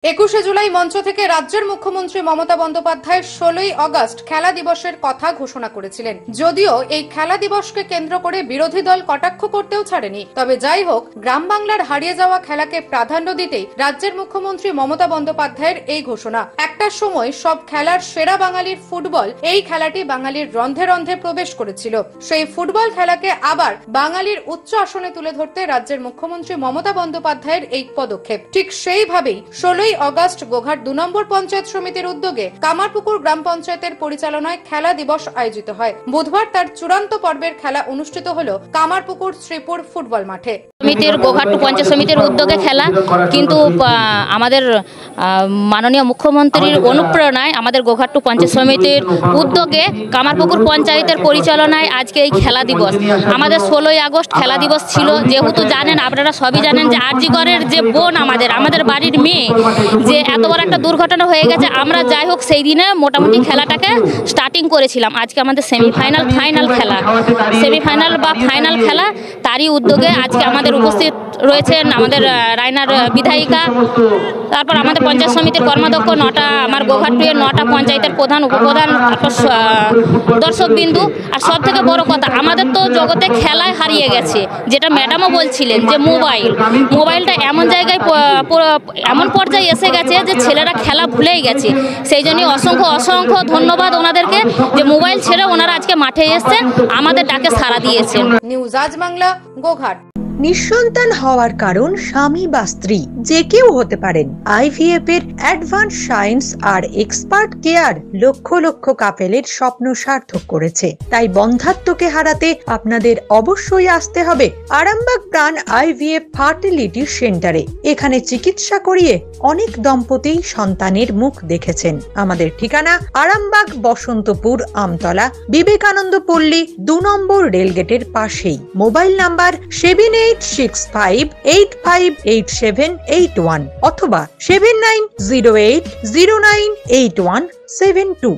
21শে জুলাই মঞ্চ থেকে রাজ্যের মুখ্যমন্ত্রী মমতা বন্দ্যোপাধ্যায় 16ই আগস্ট খেলা দিবসের কথা ঘোষণা করেছিলেন। যদিও এই খেলা দিবসকে কেন্দ্র করে বিরোধী দল কটাক্ষ করতেও ছাড়েনি, তবে যাই হোক, গ্রাম বাংলার হারিয়ে যাওয়া খেলাকে প্রাধান্য দিতেই রাজ্যের মুখ্যমন্ত্রী মমতা বন্দ্যোপাধ্যায়ের এই ঘোষণা। একটা সময় সব খেলার সেরা বাঙালির ফুটবল, এই খেলাটি বাঙালির রন্ধে রন্ধে প্রবেশ করেছিল। সেই ফুটবল খেলাকে আবার বাঙালির উচ্চ আসনে তুলে ধরতে রাজ্যের মুখ্যমন্ত্রী মমতা বন্দ্যোপাধ্যায়ের এই পদক্ষেপ। ঠিক সেইভাবেই 16 আগস্ট গোঘাট 2 নম্বর পঞ্চায়েত সমিতির উদ্যোগে কামারপুকুর গ্রাম পঞ্চায়েতের পরিচালনায় খেলা দিবস আয়োজিত হয়। বুধবার তার চূড়ান্ত পর্বের খেলা অনুষ্ঠিত হলো কামারপুকুর শ্রীপুর ফুটবল মাঠে। সমিতির গোঘাট পঞ্চায়েত সমিতির উদ্যোগে খেলা, কিন্তু আমাদের মাননীয় মুখ্যমন্ত্রীর অনুপ্রেরণায় আমাদের গোঘাট পঞ্চায়েত সমিতির উদ্যোগে কামারপুকুর পঞ্চায়েতের পরিচালনায় আজকে এই খেলা দিবস। আমাদের 16ই আগস্ট খেলা দিবস ছিল। যেহেতু জানেন, আপনারা সবই জানেন যে আরজিগরের যে বোন আমাদের বাড়ির মেয়ে যে এত বড় একটা দুর্ঘটনা হয়ে গেছে, আমরা যাই হোক সেই দিনে মোটামুটি খেলাটাকে স্টার্টিং করেছিলাম। আজকে আমাদের সেমিফাইনাল বা ফাইনাল খেলা, তারই উদ্যোগে আজকে আমাদের উপস্থিত রয়েছেন আমাদের রায়নার বিধায়িকা, তারপর আমাদের পঞ্চায়েত সমিতির কর্মাধ্যক্ষ, 9টা আমার গোঘাট 9টা পঞ্চায়েতের প্রধান উপপ্রধান, তারপর দর্শকবিন্দু। আর সব থেকে বড় কথা, আমাদের তো জগতে খেলায় হারিয়ে গেছে, যেটা ম্যাডামও বলছিলেন যে মোবাইলটা এমন জায়গায় এমন পর্যায়ে এসে গেছে যে ছেলেরা খেলা ভুলেই গেছে। সেই জন্য অসংখ্য ধন্যবাদ ওনাদেরকে যে মোবাইল ছেড়ে ওনারা আজকে মাঠে এসে আমাদের ডাকে সাড়া দিয়েছেন। নিউজ আজ বাংলা, গোঘাট। নিঃসন্তান হওয়ার কারণ স্বামী বা স্ত্রী যে কেউ হতে পারেন। IVF এর অ্যাডভান্স সায়েন্স আর এক্সপার্ট কেয়ার লক্ষ লক্ষ কাপেলের স্বপ্ন সার্থক করেছে। তাই বন্ধাত্বকে হারাতে আপনাদের অবশ্যই আসতে হবে আরামবাগ প্রাণ IVF ফার্টিলিটি সেন্টারে। এখানে চিকিৎসা করিয়ে অনেক দম্পতি সন্তানের মুখ দেখেছেন। আমাদের ঠিকানা আরামবাগ বসন্তপুর আমতলা বিবেকানন্দ পল্লী 2 নম্বর রেলগেটের পাশেই। মোবাইল নাম্বার 7865858781 অথবা 7908098172।